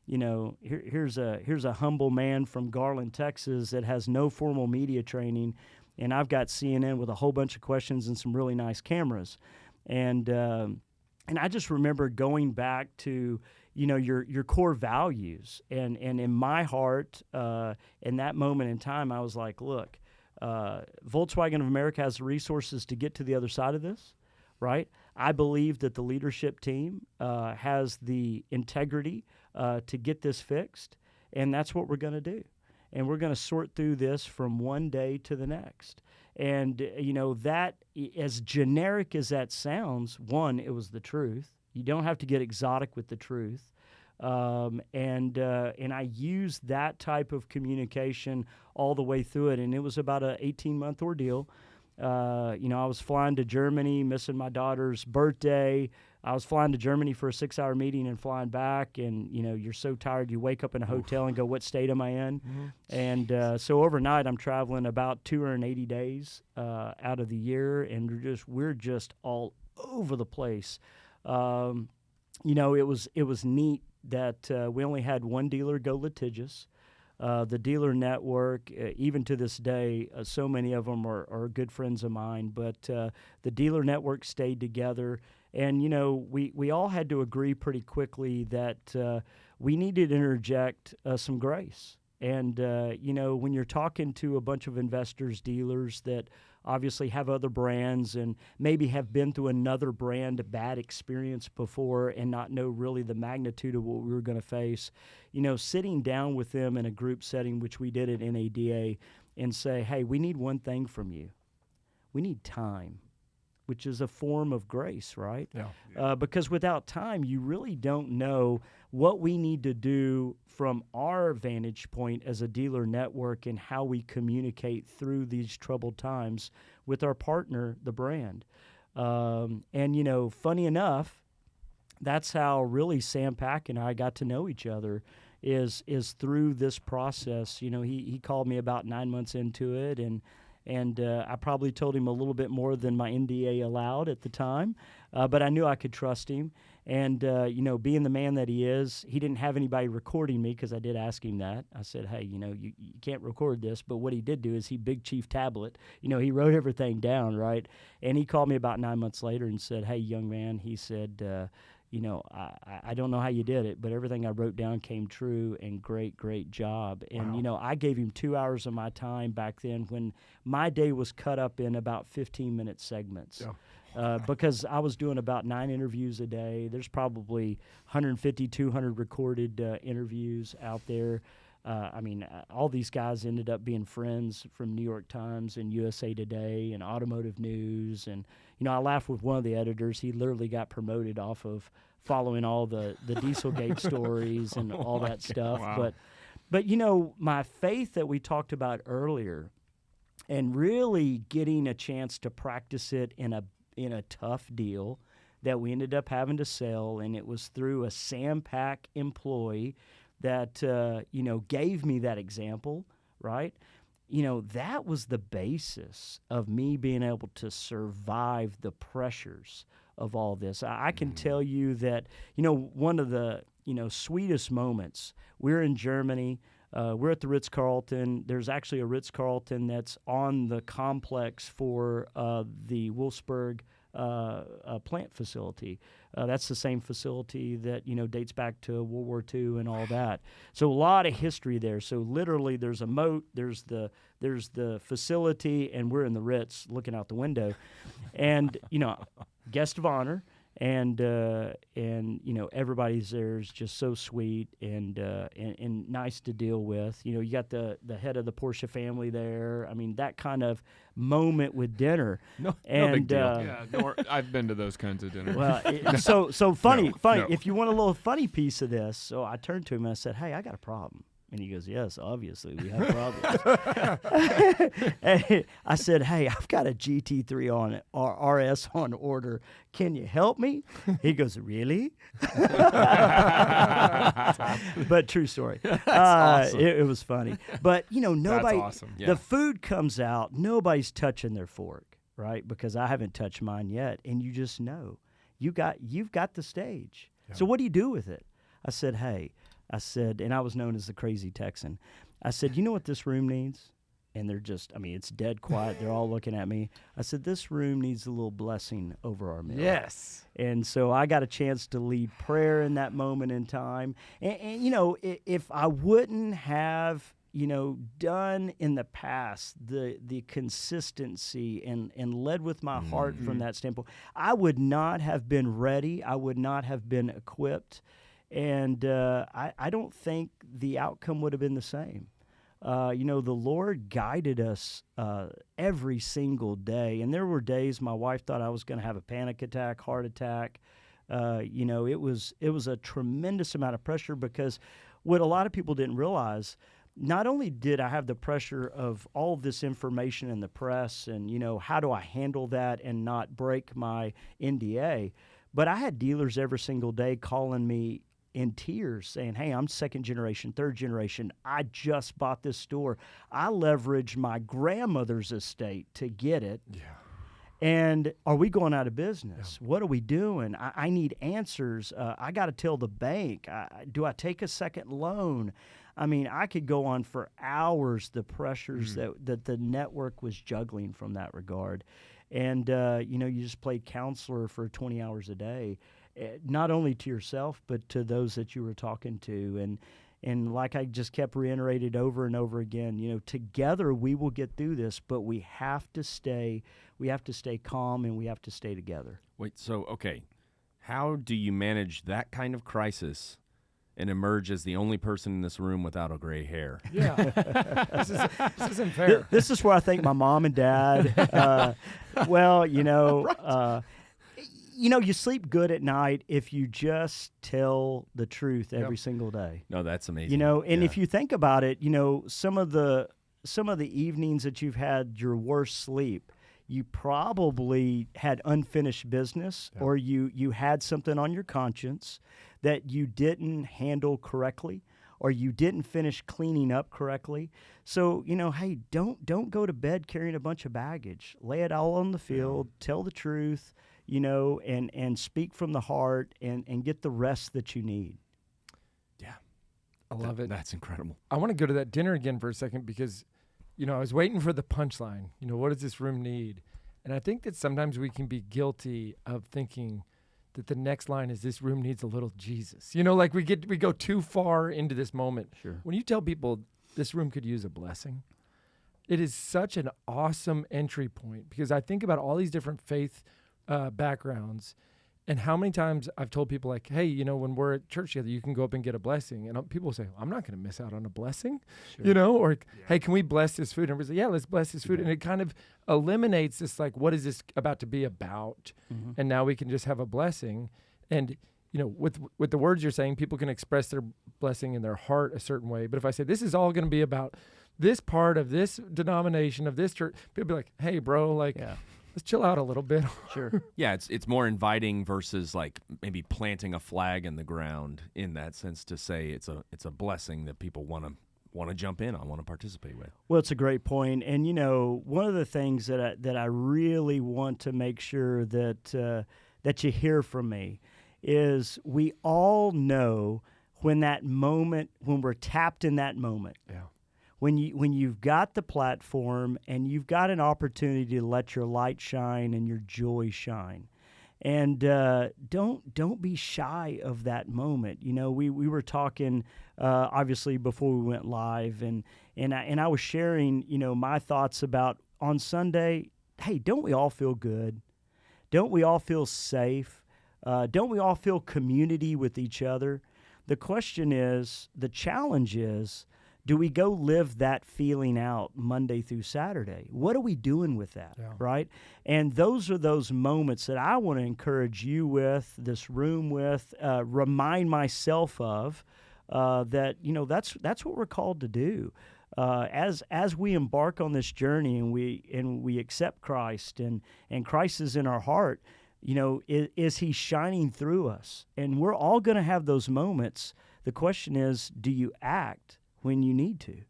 You know, here's a humble man from Garland, Texas, that has no formal media training, and I've got CNN with a whole bunch of questions and some really nice cameras, and I just remember going back to, you know, your core values, and in my heart, in that moment in time, I was like, look, Volkswagen of America has the resources to get to the other side of this, right? I believe that the leadership team has the integrity to get this fixed, and that's what we're going to do. And we're going to sort through this from one day to the next. And, you know, that, as generic as that sounds, one, it was the truth. You don't have to get exotic with the truth. And I used that type of communication all the way through it, and it was about an 18-month ordeal. You know, I was flying to Germany, missing my daughter's birthday. I was flying to Germany for a 6-hour meeting and flying back, and, you know, you're so tired you wake up in a hotel and go, what state am I in? And so overnight I'm traveling about 280 days out of the year, and we're just all over the place. You know, it was neat that we only had one dealer go litigious. The dealer network, even to this day, so many of them are good friends of mine, but the dealer network stayed together. And, you know, we all had to agree pretty quickly that we needed to interject some grace. And, you know, when you're talking to a bunch of investors, dealers that obviously have other brands and maybe have been through another brand bad experience before and not know really the magnitude of what we were going to face, you know, sitting down with them in a group setting, which we did at NADA, and say, hey, we need one thing from you. We need time, which is a form of grace, right? Yeah. Because without time, you really don't know what we need to do from our vantage point as a dealer network and how we communicate through these troubled times with our partner, the brand. And, you know, funny enough, that's how really Sam Pack and I got to know each other, is through this process. You know, he called me about 9 months into it, and And I probably told him a little bit more than my NDA allowed at the time, but I knew I could trust him. And, being the man that he is, he didn't have anybody recording me because I did ask him that. I said, hey, you can't record this. But what he did do is he Big Chief tablet. He wrote everything down, right? And he called me about 9 months later and said, hey, young man, he said, I don't know how you did it, but everything I wrote down came true, and great job. And, I gave him 2 hours of my time back then when my day was cut up in about 15-minute segments. Yeah. Because I was doing about 9 interviews a day. There's probably 150, 200 recorded interviews out there. All these guys ended up being friends from New York Times and USA Today and Automotive News. And, I laughed with one of the editors. He literally got promoted off of following all the Dieselgate stories and all that stuff. Wow. But my faith that we talked about earlier and really getting a chance to practice it in a tough deal that we ended up having to sell, and it was through a Sampac employee that gave me that example, right? That was the basis of me being able to survive the pressures of all this. I can tell you that one of the sweetest moments, we're in Germany. We're at the Ritz-Carlton. There's actually a Ritz-Carlton that's on the complex for the Wolfsburg plant facility. That's the same facility that dates back to World War II and all that. So a lot of history there. So literally, there's a moat. There's the facility, and we're in the Ritz looking out the window, and guest of honor. And everybody's there is just so sweet and nice to deal with. You got the head of the Porsche family there. I mean, that kind of moment with dinner. No big deal. I've been to those kinds of dinners. Well, so funny. No. If you want a little funny piece of this, so I turned to him and I said, "Hey, I got a problem." And he goes, yes, obviously, we have problems. I said, hey, I've got a GT3 on RS on order. Can you help me? He goes, really? But true story. Awesome. It was funny. But, nobody, That's awesome. The food comes out, nobody's touching their fork, right? Because I haven't touched mine yet. And you just know, you've got the stage. Yeah. So what do you do with it? I said, and I was known as the crazy Texan. I said, you know what this room needs? And they're just, it's dead quiet. They're all looking at me. I said, this room needs a little blessing over our meal. Yes. And so I got a chance to lead prayer in that moment in time. And if I wouldn't have, done in the past the consistency and led with my heart from that standpoint, I would not have been ready. I would not have been equipped. And I don't think the outcome would have been the same. The Lord guided us every single day. And there were days my wife thought I was going to have a panic attack, heart attack. It was a tremendous amount of pressure because what a lot of people didn't realize, not only did I have the pressure of all this information in the press and, how do I handle that and not break my NDA, but I had dealers every single day calling me in tears saying, hey, I'm second generation, third generation. I just bought this store. I leveraged my grandmother's estate to get it. Yeah. And are we going out of business? Yeah. What are we doing? I need answers. I got to tell the bank. Do I take a second loan? I could go on for hours, the pressures that the network was juggling from that regard. And, you just played counselor for 20 hours a day. Not only to yourself, but to those that you were talking to. And like I just kept reiterated over and over again, together we will get through this, but we have to stay calm and we have to stay together. Wait, so, okay, how do you manage that kind of crisis and emerge as the only person in this room without a gray hair? Yeah. This isn't fair. This is where I think my mom and dad, you sleep good at night if you just tell the truth every single day. No, that's amazing. If you think about it, some of the evenings that you've had your worst sleep, you probably had unfinished business or you had something on your conscience that you didn't handle correctly, or you didn't finish cleaning up correctly. So, hey, don't go to bed carrying a bunch of baggage. Lay it all on the field, tell the truth, and speak from the heart and get the rest that you need. Yeah. I love it. That's incredible. I want to go to that dinner again for a second because, I was waiting for the punchline. What does this room need? And I think that sometimes we can be guilty of thinking that the next line is this room needs a little Jesus. Like we go too far into this moment. Sure. When you tell people this room could use a blessing, it is such an awesome entry point because I think about all these different faith backgrounds and how many times I've told people like, hey, when we're at church together, you can go up and get a blessing. And people say, I'm not going to miss out on a blessing, or hey, can we bless this food? And everybody's like, yeah, let's bless this food. And it kind of eliminates this, like, what is this about to be about? Mm-hmm. And now we can just have a blessing. And, with the words you're saying, people can express their blessing in their heart a certain way. But if I say, this is all going to be about this part of this denomination of this church, people be like, hey, bro, like, let's chill out a little bit. Sure. Yeah, it's more inviting versus like maybe planting a flag in the ground in that sense to say it's a blessing that people want to jump in on, want to participate with. Well, it's a great point. And one of the things that I really want to make sure that you hear from me is we all know when we're tapped in that moment. Yeah. When you've got the platform and you've got an opportunity to let your light shine and your joy shine, and don't be shy of that moment. We were talking obviously before we went live, and I was sharing my thoughts about on Sunday. Hey, don't we all feel good? Don't we all feel safe? Don't we all feel community with each other? The question is, the challenge is, do we go live that feeling out Monday through Saturday? What are we doing with that, right? And those are those moments that I want to encourage you with, this room with, remind myself of, that that's what we're called to do. As we embark on this journey and we accept Christ and Christ is in our heart, is he shining through us? And we're all going to have those moments. The question is, do you act when you need to?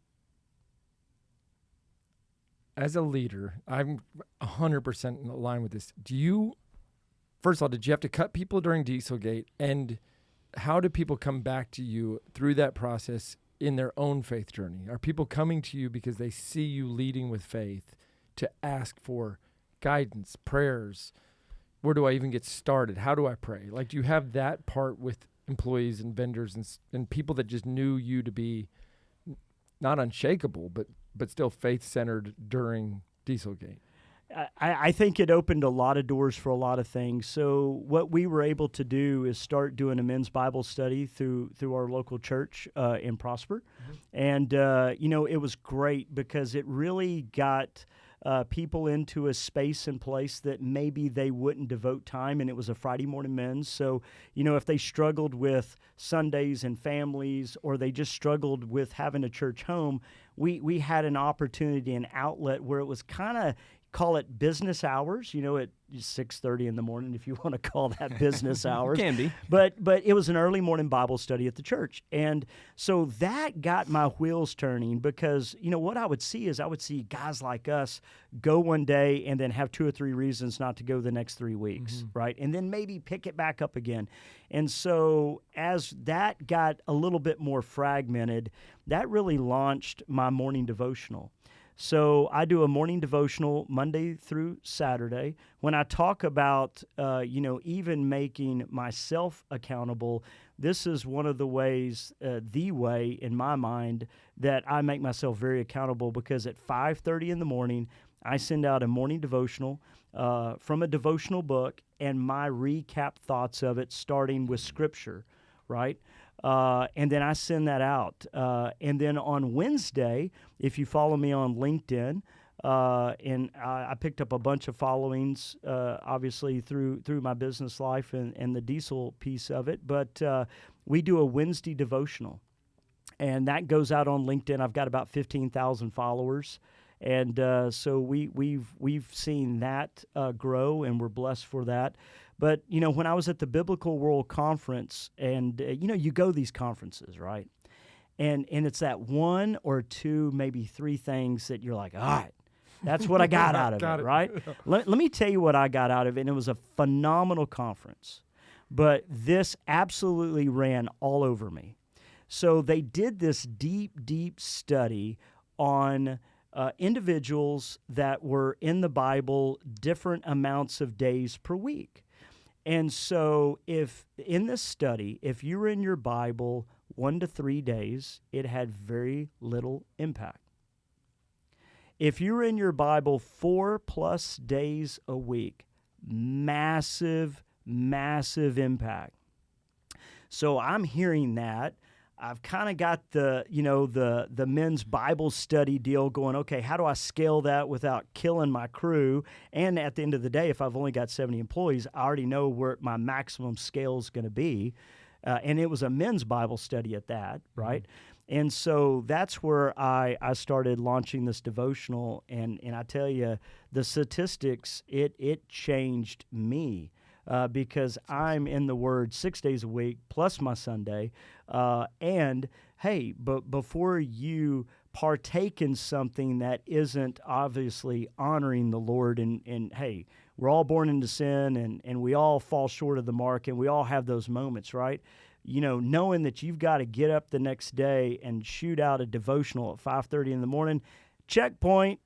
As a leader, I'm 100% in line with this. First of all, did you have to cut people during Dieselgate? And how do people come back to you through that process in their own faith journey? Are people coming to you because they see you leading with faith to ask for guidance, prayers? Where do I even get started? How do I pray? Like, do you have that part with employees and vendors and people that just knew you to be not unshakable, but still faith-centered during Dieselgate? I think it opened a lot of doors for a lot of things. So what we were able to do is start doing a men's Bible study through our local church in Prosper. Mm-hmm. And, it was great because it really got people into a space and place that maybe they wouldn't devote time, and it was a Friday morning men's. So, if they struggled with Sundays and families, or they just struggled with having a church home, we had an opportunity, an outlet where it was kind of, call it business hours, at 6:30 in the morning, if you want to call that business hours. Can be. But it was an early morning Bible study at the church. And so that got my wheels turning because, what I would see guys like us go one day and then have 2 or 3 reasons not to go the next 3 weeks, right? And then maybe pick it back up again. And so as that got a little bit more fragmented, that really launched my morning devotional. So I do a morning devotional Monday through Saturday. When I talk about, even making myself accountable, this is one of the ways, the way in my mind, that I make myself very accountable because at 5:30 in the morning, I send out a morning devotional from a devotional book and my recap thoughts of it, starting with Scripture, right? And then I send that out. And then on Wednesday, if you follow me on LinkedIn, and I picked up a bunch of followings, obviously through my business life and the diesel piece of it. But we do a Wednesday devotional, and that goes out on LinkedIn. I've got about 15,000 followers. And so we've seen that grow, and we're blessed for that. But, when I was at the Biblical World Conference, and, you go these conferences, right? And it's that one or two, maybe three things that you're like, all right, that's what I got out of it, right? Let me tell you what I got out of it, and it was a phenomenal conference. But this absolutely ran all over me. So they did this deep study on individuals that were in the Bible different amounts of days per week. And so if in this study, if you were in your Bible 1 to 3 days, it had very little impact. If you were in your Bible 4+ days a week, massive impact. So I'm hearing that. I've kind of got the men's Bible study deal going, okay, how do I scale that without killing my crew? And at the end of the day, if I've only got 70 employees, I already know where my maximum scale is going to be. And it was a men's Bible study at that, right? Mm-hmm. And so that's where I started launching this devotional. And I tell you, the statistics, it changed me. Because I'm in the Word 6 days a week plus my Sunday. And, hey, but before you partake in something that isn't obviously honoring the Lord, and hey, we're all born into sin, and we all fall short of the mark, and we all have those moments, right? You know, knowing that you've got to get up the next day and shoot out a devotional at 5:30 in the morning, checkpoint.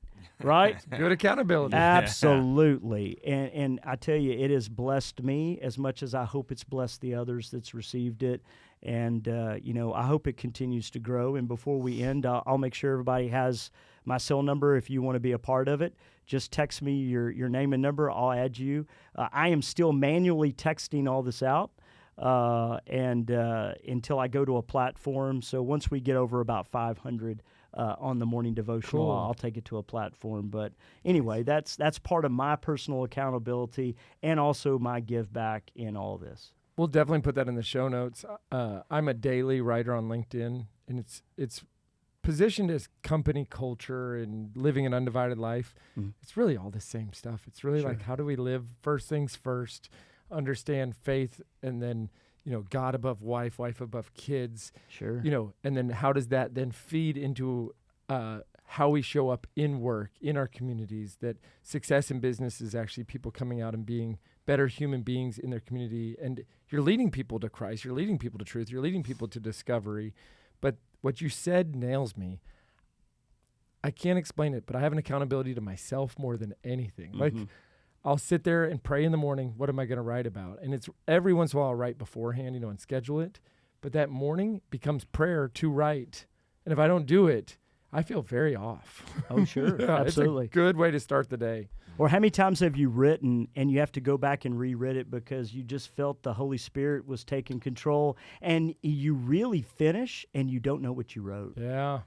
Right? Good accountability. Absolutely. And I tell you, it has blessed me as much as I hope it's blessed the others that's received it. And, I hope it continues to grow. And before we end, I'll make sure everybody has my cell number. If you want to be a part of it, just text me your name and number. I'll add you. I am still manually texting all this out. Until I go to a platform. So once we get over about 500 on the morning devotional, cool. I'll take it to a platform. But anyway, that's part of my personal accountability and also my give back in all this. We'll definitely put that in the show notes. I'm a daily writer on LinkedIn, and it's positioned as company culture and living an undivided life. Mm-hmm. It's really all the same stuff. It's really like, how do we live first things first, understand faith, and then, God above wife, wife above kids. Sure. And then how does that then feed into how we show up in work, in our communities, that success in business is actually people coming out and being better human beings in their community. And you're leading people to Christ. You're leading people to truth. You're leading people to discovery. But what you said nails me. I can't explain it, but I have an accountability to myself more than anything. Mm-hmm. Like, I'll sit there and pray in the morning, what am I going to write about? And it's every once in a while I'll write beforehand, and schedule it. But that morning becomes prayer to write. And if I don't do it, I feel very off. Oh, sure. Absolutely. It's a good way to start the day. Or how many times have you written and you have to go back and reread it because you just felt the Holy Spirit was taking control, and you really finish and you don't know what you wrote? Yeah.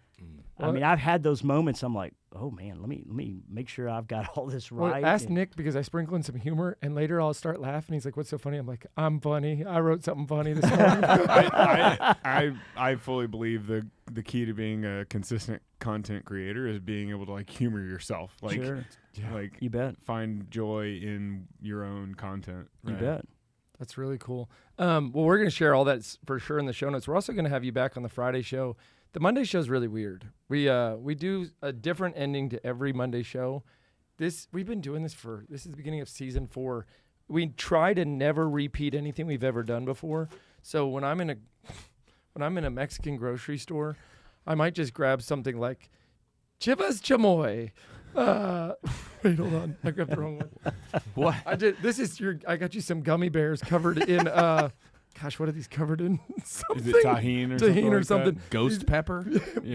I mean, I've had those moments. I'm like, oh man, let me make sure I've got all this right. Well, ask Nick, because I sprinkle in some humor, and later I'll start laughing. He's like, "What's so funny?" I'm like, "I'm funny. I wrote something funny this morning." I fully believe the key to being a consistent content creator is being able to humor yourself. Sure. You bet. Find joy in your own content. Right? You bet. That's really cool. Well, we're going to share all that for sure in the show notes. We're also going to have you back on the Friday show. The Monday show is really weird. We do a different ending to every Monday show. We've been doing this this is the beginning of season 4. We try to never repeat anything we've ever done before. So when I'm in a Mexican grocery store, I might just grab something like Chivas Chamoy. Wait, hold on. I grabbed the wrong one. What? I got you some gummy bears covered in gosh, what are these covered in? Is it tahini or something? Like Ghost pepper?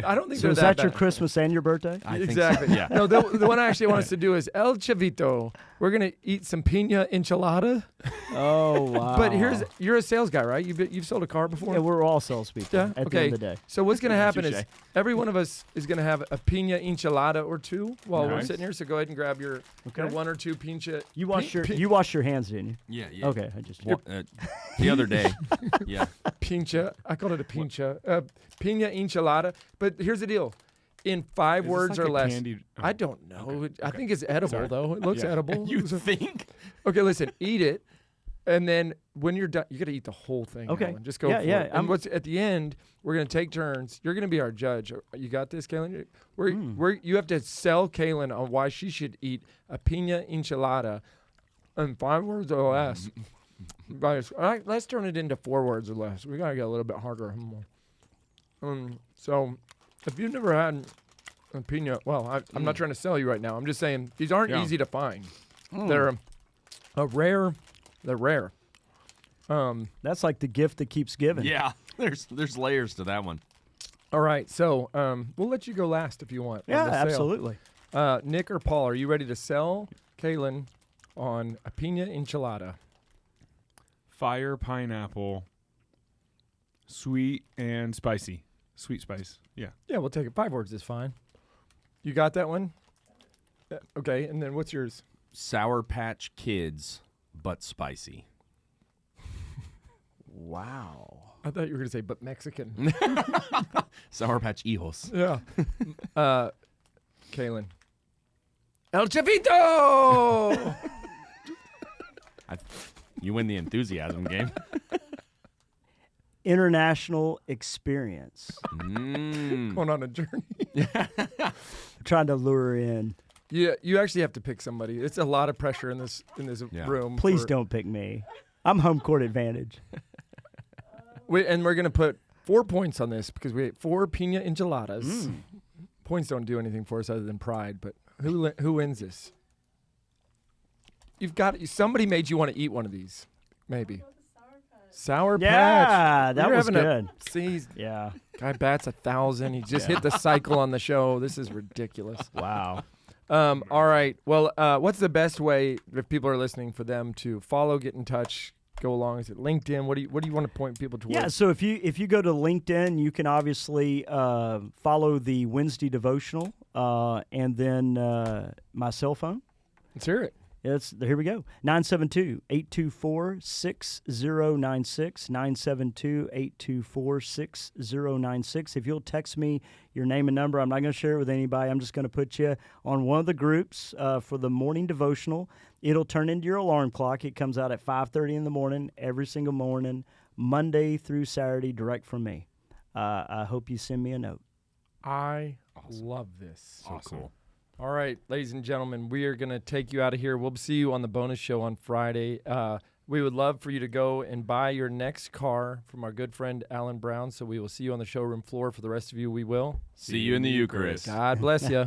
I don't think so. Is that bad. Your Christmas and your birthday? Exactly. So. Yeah. No, the one I actually want us to do is El Chavito. We're gonna eat some piña enchilada. Oh wow! But you're a sales guy, right? You've sold a car before. Yeah, we're all salespeople. Yeah. At the end of the day. So what's gonna happen is every one of us is gonna have a piña enchilada or two while we're sitting here. So go ahead and grab your one or two piña. You wash your hands, didn't you? Yeah. Okay, I just the other day. Yeah. Pincha. I called it a pincha. Piña enchilada. But here's the deal. In 5 words or less. Candied, I don't know. Okay. I think it's edible, though. It looks edible. You think? Okay, listen. Eat it. And then when you're done, you got to eat the whole thing. Okay. Alan. Just go Yeah, for yeah, it. And what's at the end, we're going to take turns. You're going to be our judge. You got this, Kaylin? You have to sell Kaylin on why she should eat a pina enchilada in 5 words or less. Guys, let's turn it into 4 words or less. We got to get a little bit harder. So if you've never had a pina, well, I'm not trying to sell you right now. I'm just saying these aren't easy to find. They're rare. They're rare. That's like the gift that keeps giving. Yeah, there's layers to that one. All right, so we'll let you go last if you want. Yeah, on the sale. absolutely. Nick or Paul, are you ready to sell Kaylin on a pina enchilada? Fire pineapple, sweet and spicy. Sweet spice. Yeah. Yeah, we'll take it. 5 words is fine. You got that one? Okay, and then what's yours? Sour Patch Kids, but spicy. Wow. I thought you were going to say, but Mexican. Sour Patch Hijos. Yeah. Kaylin. El Chavito! You win the enthusiasm game. International experience. Going on a journey. Trying to lure in. Yeah, you actually have to pick somebody. It's a lot of pressure in this room. Please don't pick me. I'm home court advantage. And we're going to put 4 points on this because we ate 4 pina enchiladas. Points don't do anything for us other than pride, but who wins this? Somebody made you want to eat one of these, maybe. Sour Patch. Yeah, that was good. Yeah. Guy bats 1,000. He just hit the cycle on the show. This is ridiculous. Wow. All right. Well, what's the best way, if people are listening, for them to follow, get in touch, go along? Is it LinkedIn? What do you want to point people towards? Yeah, so if you go to LinkedIn, you can obviously follow the Wednesday devotional and then my cell phone. Let's hear it. Here we go. 972-824-6096. 972-824-6096. If you'll text me your name and number, I'm not going to share it with anybody. I'm just going to put you on one of the groups for the morning devotional. It'll turn into your alarm clock. It comes out at 5:30 in the morning every single morning, Monday through Saturday, direct from me. I hope you send me a note. I love this. So cool. All right, ladies and gentlemen, we are going to take you out of here. We'll see you on the bonus show on Friday. We would love for you to go and buy your next car from our good friend Alan Brown. So we will see you on the showroom floor. For the rest of you, we will. See you in the Eucharist. God bless you.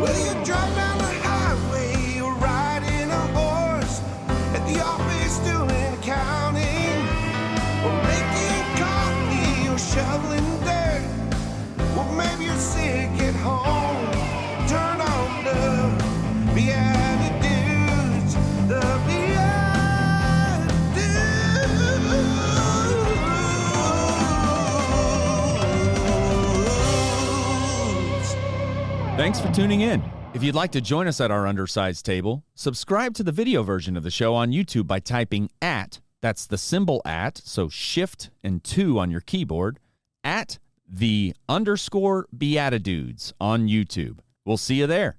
Well, you drive down the highway, you're riding a horse at the office doing accounting, or making coffee or shoveling dirt. Well, maybe you're sick at home. Turn on the BeatiDudes, the BeatiDudes. Thanks for tuning in. If you'd like to join us at our undersized table, subscribe to the video version of the show on YouTube by typing @ that's the symbol @, so shift and 2 on your keyboard, @ the _ BeatiDudes on YouTube. We'll see you there.